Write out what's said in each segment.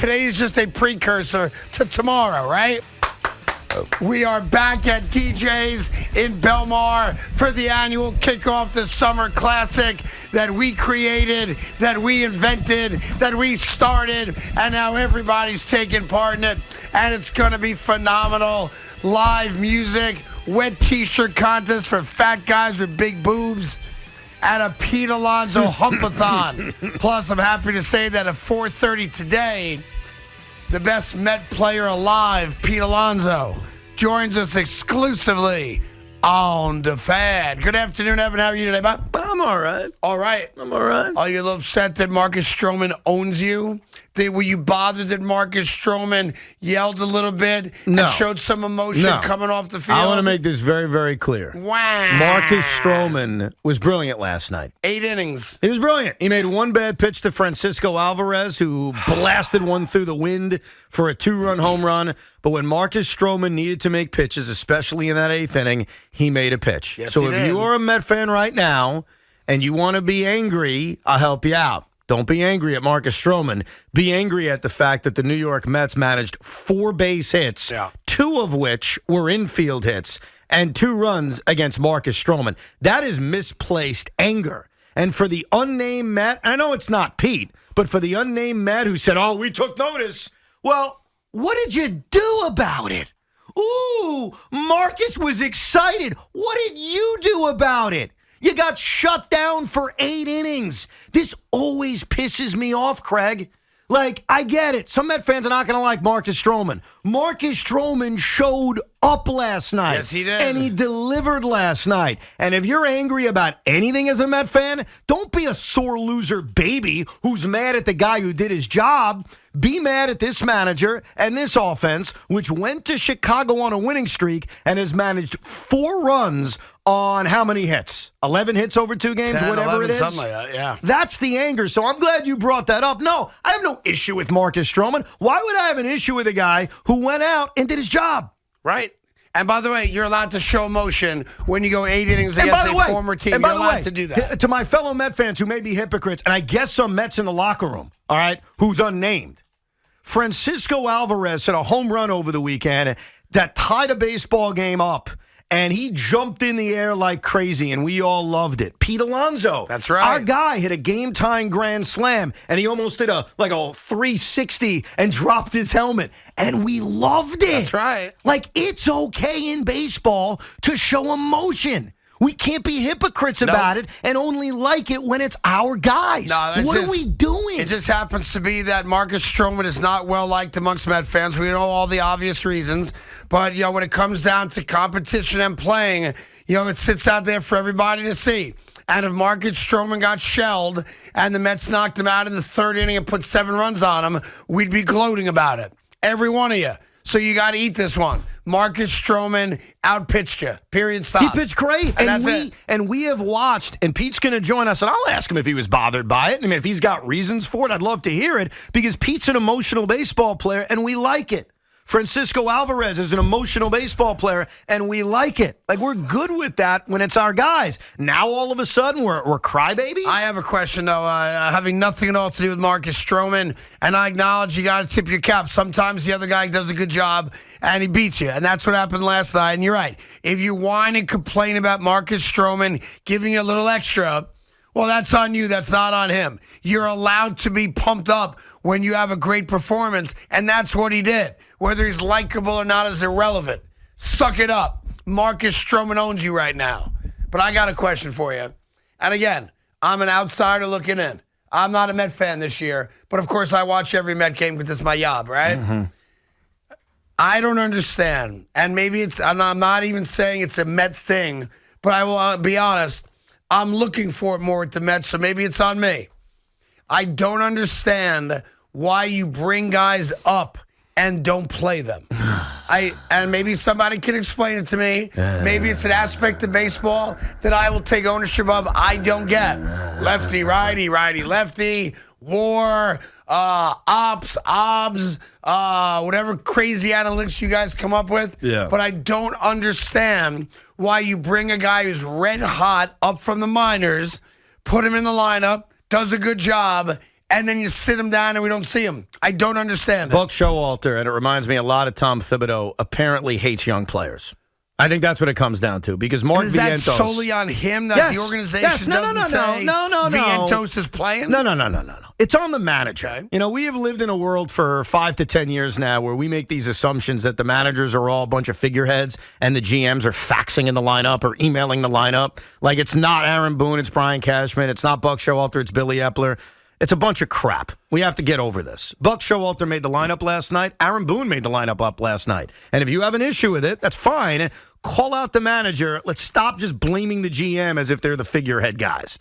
Today is just a precursor to tomorrow, right? We are back at DJ's in Belmar for the annual kickoff, the Summer Classic that we created, that we invented, that we started, and now everybody's taking part in it, and it's going to be phenomenal. Live music, wet t-shirt contest for fat guys with big boobs, and a Pete Alonso humpathon. Plus, I'm happy to say that at 4:30 today, the best Met player alive, Pete Alonso, joins us exclusively on WFAN. Good afternoon, Evan. How are you today, bud? I'm all right. All right. I'm all right. Are you a little upset that Marcus Stroman owns you? Were you bothered that Marcus Stroman yelled a little bit and showed some emotion coming off the field? I want to make this very, very clear. Wow. Marcus Stroman was brilliant last night. 8 innings. He was brilliant. He made one bad pitch to Francisco Alvarez, who blasted one through the wind for a 2-run home run. But when Marcus Stroman needed to make pitches, especially in that 8th inning, he made a pitch. Yes, so he if did. you are a Met fan right now and you want to be angry, I'll help you out. Don't be angry at Marcus Stroman. Be angry at the fact that the New York Mets managed 4 base hits, 2 of which were infield hits, and 2 runs against Marcus Stroman. That is misplaced anger. And for the unnamed Met, and I know it's not Pete, but for the unnamed Met who said, oh, we took notice, well, what did you do about it? Ooh, Marcus was excited. What did you do about it? You got shut down for 8 innings. This always pisses me off, Craig. Like, I get it. Some Met fans are not going to like Marcus Stroman. Marcus Stroman showed up last night. Yes, he did. And he delivered last night. And if you're angry about anything as a Met fan, don't be a sore loser baby who's mad at the guy who did his job. Be mad at this manager and this offense, which went to Chicago on a winning streak and has managed 4 runs on how many hits? 11 hits over 2 games, 10, whatever 11, it is. something like that, yeah. That's the anger. So I'm glad you brought that up. No, I have no issue with Marcus Stroman. Why would I have an issue with a guy who went out and did his job? Right. And by the way, you're allowed to show emotion when you go 8 innings against a former team. You're allowed to do that. To my fellow Met fans who may be hypocrites, and I guess some Mets in the locker room, all right, who's unnamed, Francisco Alvarez hit a home run over the weekend that tied a baseball game up, and he jumped in the air like crazy, and we all loved it. Pete Alonso. That's right. Our guy hit a game-tying grand slam, and he almost did a 360 and dropped his helmet, and we loved it. That's right. Like, it's okay in baseball to show emotion. We can't be hypocrites about it and only like it when it's our guys. What are we doing? It just happens to be that Marcus Stroman is not well liked amongst Met fans. We know all the obvious reasons. But, when it comes down to competition and playing, it sits out there for everybody to see. And if Marcus Stroman got shelled and the Mets knocked him out in the 3rd inning and put 7 runs on him, we'd be gloating about it. Every one of you. So you got to eat this one. Marcus Stroman outpitched you. Period. Stop. He pitched great. And we have watched, and Pete's going to join us, and I'll ask him if he was bothered by it. And if he's got reasons for it, I'd love to hear it, because Pete's an emotional baseball player, and we like it. Francisco Alvarez is an emotional baseball player, and we like it. Like, we're good with that when it's our guys. Now, all of a sudden, we're crybabies? I have a question, though, having nothing at all to do with Marcus Stroman, and I acknowledge you got to tip your cap. Sometimes the other guy does a good job, and he beats you, and that's what happened last night. And you're right. If you whine and complain about Marcus Stroman giving you a little extra, well, that's on you. That's not on him. You're allowed to be pumped up when you have a great performance, and that's what he did. Whether he's likable or not is irrelevant. Suck it up. Marcus Stroman owns you right now. But I got a question for you. And again, I'm an outsider looking in. I'm not a Met fan this year, but of course I watch every Met game because it's my job, right? Mm-hmm. I don't understand. And maybe I'm not even saying it's a Met thing, but I will be honest, I'm looking for it more at the Mets, so maybe it's on me. I don't understand why you bring guys up and don't play them. And maybe somebody can explain it to me. Maybe it's an aspect of baseball that I will take ownership of. I don't get. Lefty, righty, lefty, war, ops, obs, whatever crazy analytics you guys come up with. Yeah. But I don't understand why you bring a guy who's red hot up from the minors, put him in the lineup, does a good job, and then you sit him down and we don't see him. I don't understand it. Buck Showalter, and it reminds me a lot of Tom Thibodeau, apparently hates young players. I think that's what it comes down to, because Mark Is that Vientos solely on him that the organization doesn't say Vientos is playing? No. It's on the manager. Okay. You know, we have lived in a world for 5 to 10 years now where we make these assumptions that the managers are all a bunch of figureheads and the GMs are faxing in the lineup or emailing the lineup. Like, it's not Aaron Boone, it's Brian Cashman, it's not Buck Showalter, it's Billy Epler. It's a bunch of crap. We have to get over this. Buck Showalter made the lineup last night. Aaron Boone made the lineup up last night. And if you have an issue with it, that's fine. Call out the manager. Let's stop just blaming the GM as if they're the figurehead guys.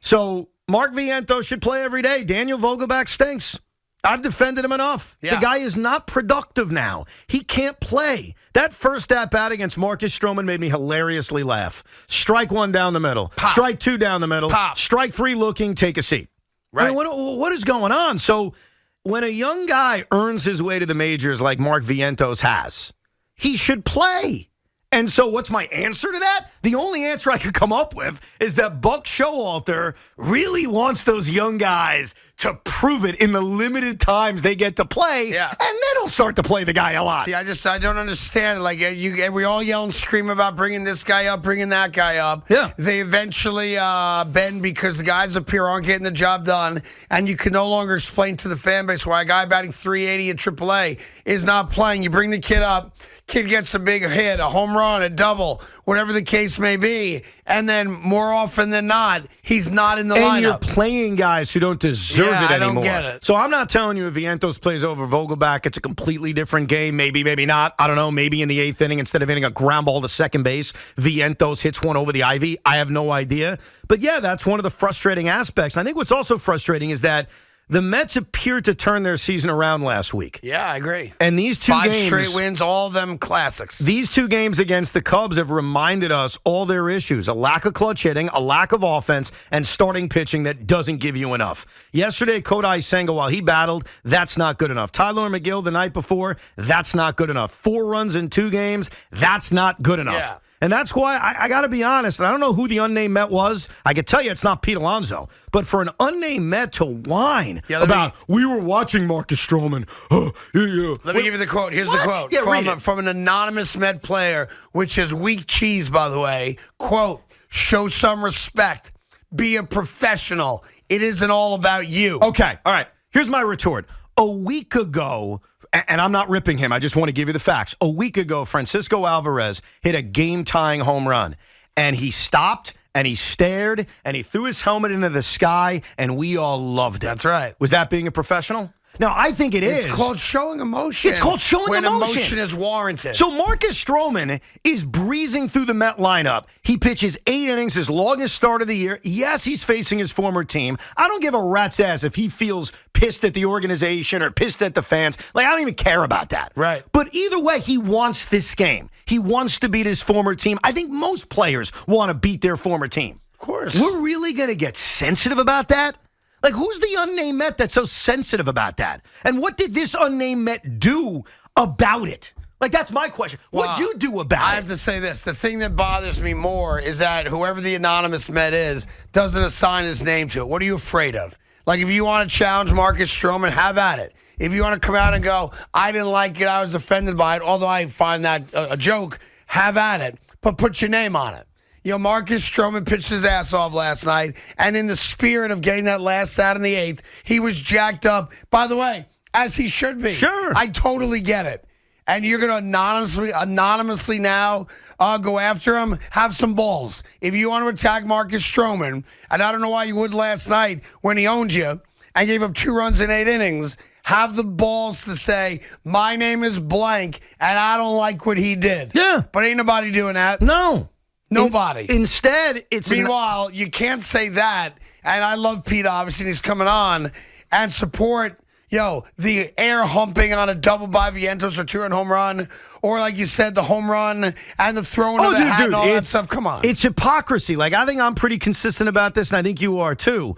So Mark Vientos should play every day. Daniel Vogelbach stinks. I've defended him enough. Yeah. The guy is not productive now. He can't play. That first at-bat against Marcus Stroman made me hilariously laugh. Strike one down the middle. Pop. Strike two down the middle. Pop. Strike three looking, take a seat. Right. I mean, what is going on? So when a young guy earns his way to the majors like Mark Vientos has, he should play. And so what's my answer to that? The only answer I could come up with is that Buck Showalter really wants those young guys to prove it in the limited times they get to play, Yeah. and then he'll start to play the guy a lot. See, I don't understand. Like, we all yell and scream about bringing this guy up, bringing that guy up. Yeah. They eventually bend because the guys up here aren't getting the job done, and you can no longer explain to the fan base why a guy batting .380 at AAA is not playing. You bring the kid up. Kid gets a big hit, a home run, a double, whatever the case may be, and then more often than not, he's not in the lineup. And you're playing guys who don't deserve it anymore. I don't get it. So I'm not telling you if Vientos plays over Vogelbach, it's a completely different game. Maybe, maybe not. I don't know. Maybe in the 8th inning, instead of hitting a ground ball to second base, Vientos hits one over the ivy. I have no idea. But yeah, that's one of the frustrating aspects. I think what's also frustrating is that the Mets appeared to turn their season around last week. Yeah, I agree. And these two 5 games, straight wins, all of them classics. These 2 games against the Cubs have reminded us all their issues: a lack of clutch hitting, a lack of offense, and starting pitching that doesn't give you enough. Yesterday, Kodai Senga, while he battled, that's not good enough. Tyler McGill the night before, that's not good enough. 4 runs in 2 games, that's not good enough. Yeah. And that's why I got to be honest, and I don't know who the unnamed Met was. I can tell you it's not Pete Alonso. But for an unnamed Met to whine about, we were watching Marcus Stroman. Let me give you the quote. Here's What? the quote Yeah, from an anonymous Met player, which is weak cheese, by the way. Quote, show some respect. Be a professional. It isn't all about you. Okay, all right. Here's my retort. A week ago, and I'm not ripping him, I just want to give you the facts. A week ago, Francisco Alvarez hit a game-tying home run, and he stopped, and he stared, and he threw his helmet into the sky, and we all loved it. That's right. Was that being a professional? No, I think it is. It's called showing emotion. It's called showing when emotion. emotion is warranted. So Marcus Stroman is breezing through the Met lineup. He pitches 8 innings, his longest start of the year. Yes, he's facing his former team. I don't give a rat's ass if he feels pissed at the organization or pissed at the fans. Like, I don't even care about that. Right. But either way, he wants this game. He wants to beat his former team. I think most players want to beat their former team. Of course. We're really going to get sensitive about that? Like, who's the unnamed Met that's so sensitive about that? And what did this unnamed Met do about it? Like, that's my question. What'd you do about it? I have to say this. The thing that bothers me more is that whoever the anonymous Met is doesn't assign his name to it. What are you afraid of? Like, if you want to challenge Marcus Stroman, have at it. If you want to come out and go, I didn't like it, I was offended by it, although I find that a joke, have at it. But put your name on it. You know, Marcus Stroman pitched his ass off last night, and in the spirit of getting that last out in the 8th, he was jacked up. By the way, as he should be. Sure. I totally get it. And you're going to anonymously now go after him, have some balls. If you want to attack Marcus Stroman, and I don't know why you would last night when he owned you and gave up 2 runs in 8 innings, have the balls to say, my name is blank, and I don't like what he did. Yeah. But ain't nobody doing that. No. Nobody. Instead, it's... Meanwhile, you can't say that, and I love Pete, obviously, and he's coming on, and support, the air humping on a double by Vientos or 2-run home run, or like you said, the home run and the throwing of the hat and all that stuff. Come on. It's hypocrisy. Like, I think I'm pretty consistent about this, and I think you are too.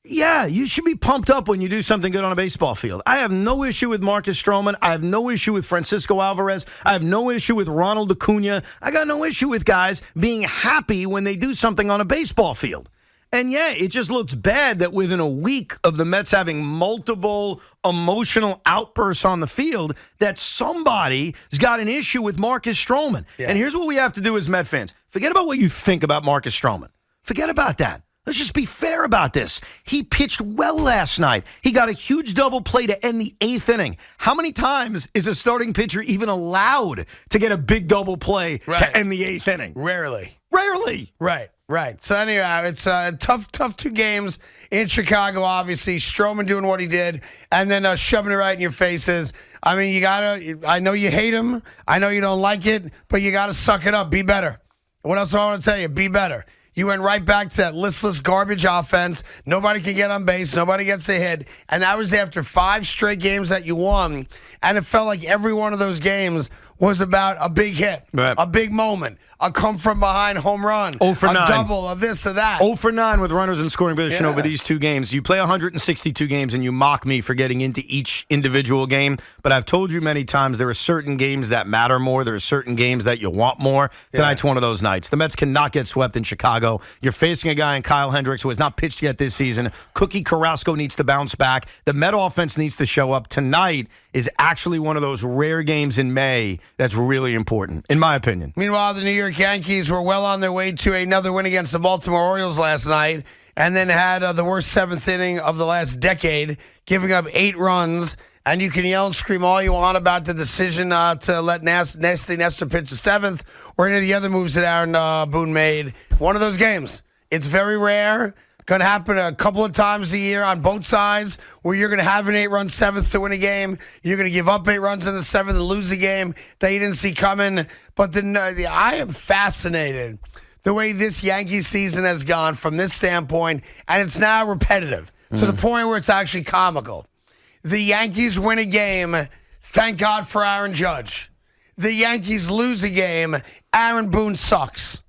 Yeah, you should be pumped up when you do something good on a baseball field. I have no issue with Marcus Stroman. I have no issue with Francisco Alvarez. I have no issue with Ronald Acuna. I got no issue with guys being happy when they do something on a baseball field. And yeah, it just looks bad that within a week of the Mets having multiple emotional outbursts on the field, that somebody's got an issue with Marcus Stroman. Yeah. And here's what we have to do as Met fans. Forget about what you think about Marcus Stroman. Forget about that. Let's just be fair about this. He pitched well last night. He got a huge double play to end the 8th inning. How many times is a starting pitcher even allowed to get a big double play to end the 8th inning? Rarely. Right. So anyhow, it's tough 2 games in Chicago, obviously. Stroman doing what he did and then shoving it right in your faces. I mean, I know you hate him. I know you don't like it, but you got to suck it up. Be better. What else do I want to tell you? Be better. You went right back to that listless garbage offense. Nobody can get on base. Nobody gets a hit. And that was after 5 straight games that you won. And it felt like every one of those games was about a big hit, a big moment, a come-from-behind home run, 0 for 9. A double, a this, or that. 0 for 9 with runners in scoring position over these 2 games. You play 162 games, and you mock me for getting into each individual game. But I've told you many times there are certain games that matter more. There are certain games that you want more. Tonight's one of those nights. The Mets cannot get swept in Chicago. You're facing a guy in Kyle Hendricks who has not pitched yet this season. Cookie Carrasco needs to bounce back. The Met offense needs to show up. Tonight is actually one of those rare games in May that's really important, in my opinion. Meanwhile, the New York Yankees were well on their way to another win against the Baltimore Orioles last night and then had the worst 7th inning of the last decade, giving up 8 runs. And you can yell and scream all you want about the decision to let Nasty Nestor pitch the 7th or any of the other moves that Aaron Boone made. One of those games. It's very rare. Going to happen a couple of times a year on both sides where you're going to have an 8-run 7th to win a game. You're going to give up 8 runs in the 7th and lose a game that you didn't see coming. But I am fascinated the way this Yankee season has gone from this standpoint, and it's now repetitive to the point where it's actually comical. The Yankees win a game, thank God for Aaron Judge. The Yankees lose a game, Aaron Boone sucks.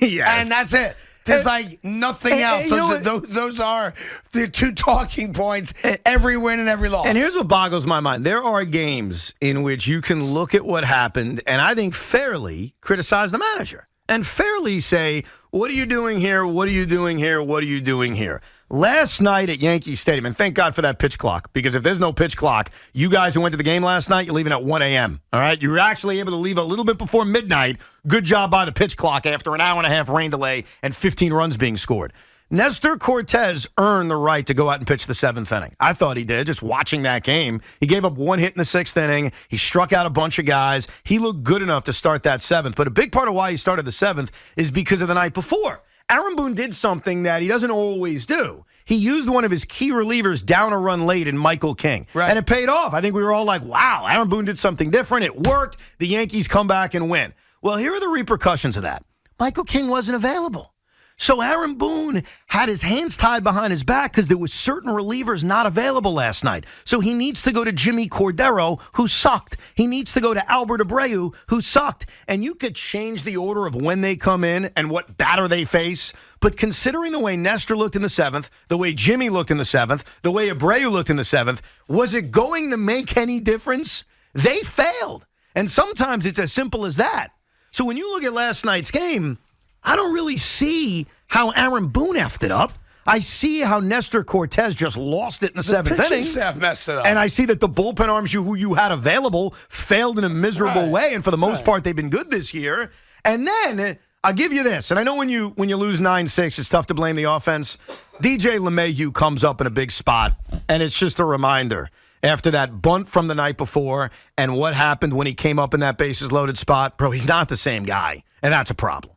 Yes. And that's it. There's like nothing else. Those are the 2 talking points, every win and every loss. And here's what boggles my mind. There are games in which you can look at what happened and I think fairly criticize the manager and fairly say, what are you doing here? What are you doing here? What are you doing here? Last night at Yankee Stadium, and thank God for that pitch clock, because if there's no pitch clock, you guys who went to the game last night, you're leaving at 1 a.m., all right? You were actually able to leave a little bit before midnight. Good job by the pitch clock after an hour and a half rain delay and 15 runs being scored. Nestor Cortez earned the right to go out and pitch the 7th inning. I thought he did, just watching that game. He gave up 1 hit in the 6th inning. He struck out a bunch of guys. He looked good enough to start that 7th. But a big part of why he started the 7th is because of the night before. Aaron Boone did something that he doesn't always do. He used one of his key relievers down a run late in Michael King. Right. And it paid off. I think we were all like, wow, Aaron Boone did something different. It worked. The Yankees come back and win. Well, here are the repercussions of that. Michael King wasn't available. So Aaron Boone had his hands tied behind his back because there was certain relievers not available last night. So he needs to go to Jimmy Cordero, who sucked. He needs to go to Albert Abreu, who sucked. And you could change the order of when they come in and what batter they face. But considering the way Nestor looked in the 7th, the way Jimmy looked in the 7th, the way Abreu looked in the 7th, was it going to make any difference? They failed. And sometimes it's as simple as that. So when you look at last night's game, I don't really see how Aaron Boone effed it up. I see how Nestor Cortez just lost it in the 7th inning. Staff messed it up. And I see that the bullpen arms who you had available failed in a miserable way. And for the most part, they've been good this year. And then I'll give you this. And I know when you lose 9-6, it's tough to blame the offense. DJ LeMahieu comes up in a big spot. And it's just a reminder. After that bunt from the night before and what happened when he came up in that bases loaded spot, bro, he's not the same guy. And that's a problem.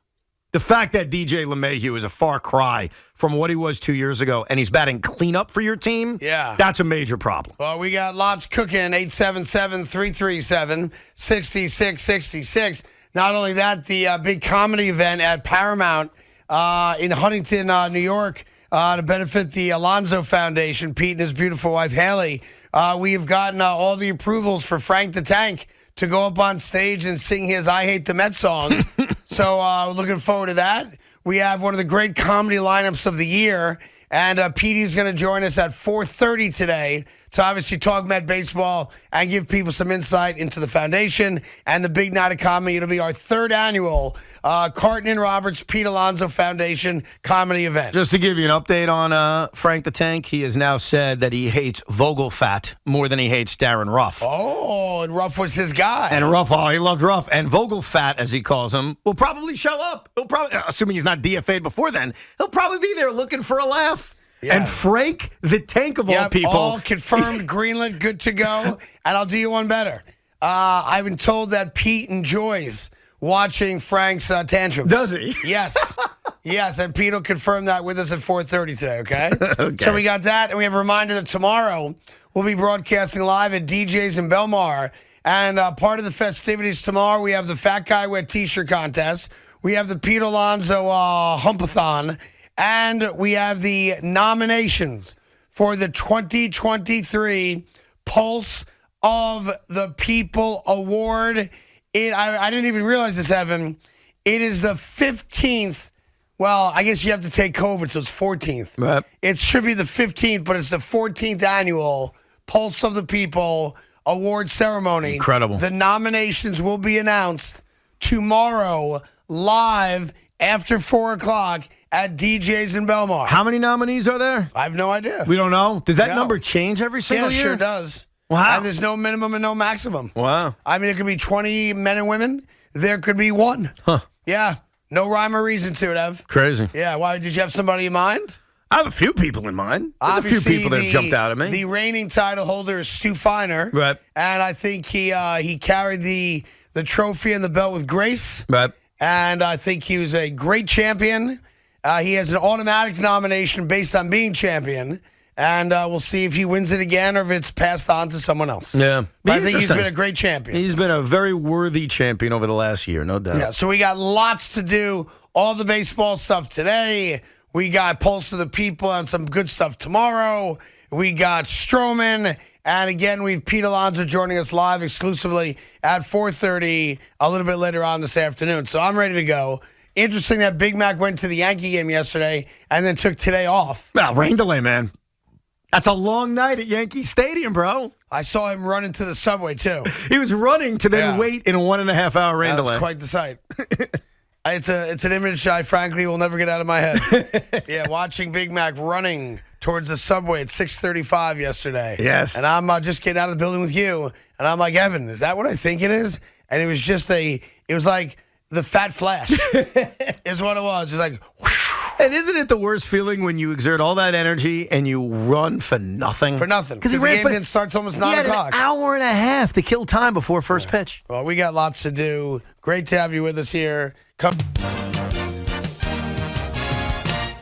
The fact that DJ LeMahieu is a far cry from what he was 2 years ago and he's batting cleanup for your team, that's a major problem. Well, we got lots cooking, 877-337-6666. Not only that, the big comedy event at Paramount in Huntington, New York, to benefit the Alonzo Foundation, Pete and his beautiful wife, Haley. We have gotten all the approvals for Frank the Tank to go up on stage and sing his I Hate the Mets song. So looking forward to that. We have one of the great comedy lineups of the year. And Petey's going to join us at 4:30 today to obviously talk Met baseball and give people some insight into the foundation and the big night of comedy. It'll be our third annual Carton and Roberts Pete Alonso Foundation comedy event. Just to give you an update on Frank the Tank, he has now said that he hates Vogelfat more than he hates Darren Ruff. Oh, and Ruff was his guy. And Ruff, he loved Ruff. And Vogelfat, as he calls him, will probably show up. He'll probably, assuming he's not DFA'd before then, he'll probably be there looking for a laugh. Yeah. And Frank the Tank of all people. All confirmed, greenlit, good to go. And I'll do you one better. I've been told that Pete enjoys watching Frank's tantrums. Does he? Yes. Yes, and Pete will confirm that with us at 4:30 today, okay? Okay. So we got that, and we have a reminder that tomorrow we'll be broadcasting live at DJ's in Belmar. And part of the festivities tomorrow, we have the Fat Guy Wear T-shirt contest. We have the Pete Alonso Humpathon. And we have the nominations for the 2023 Pulse of the People Award. I didn't even realize this, Evan. It is the 15th. Well, I guess you have to take COVID, so it's 14th. Right. It should be the 15th, but it's the 14th annual Pulse of the People Award ceremony. Incredible. The nominations will be announced tomorrow live after 4 o'clock at DJ's in Belmar. How many nominees are there? I have no idea. We don't know. Does that number change every single year? Yeah, sure does. Wow. And there's no minimum and no maximum. Wow. I mean, there could be 20 men and women. There could be one. Huh. Yeah. No rhyme or reason to it, Ev. Crazy. Yeah. Why? Did you have somebody in mind? I have a few people in mind. There's Obviously, a few people that have jumped out at me. The reigning title holder is Stu Feiner. Right. And I think he carried the trophy and the belt with grace. Right. And I think he was a great champion. He has an automatic nomination based on being champion, and we'll see if he wins it again or if it's passed on to someone else. Yeah. But I think he's been a great champion. He's been a very worthy champion over the last year, no doubt. Yeah, so we got lots to do, all the baseball stuff today. We got Pulse of the People and some good stuff tomorrow. We got Stroman, and again, we have Pete Alonso joining us live exclusively at 4:30 a little bit later on this afternoon. So I'm ready to go. Interesting that Big Mac went to the Yankee game yesterday and then took today off. Well, rain delay, man. That's a long night at Yankee Stadium, bro. I saw him run into the subway, too. He was running to then wait in a 1.5 hour rain delay. That's quite the sight. It's an image I frankly will never get out of my head. Yeah, watching Big Mac running towards the subway at 6:35 yesterday. Yes. And I'm just getting out of the building with you, and I'm like, Evan, is that what I think it is? And it was just it was like the Fat Flash is what it was. It's like, whew. And isn't it the worst feeling when you exert all that energy and you run for nothing? For nothing. Because the game didn't start till almost 9 o'clock. An hour and a half to kill time before first pitch. Well, we got lots to do. Great to have you with us here. Come.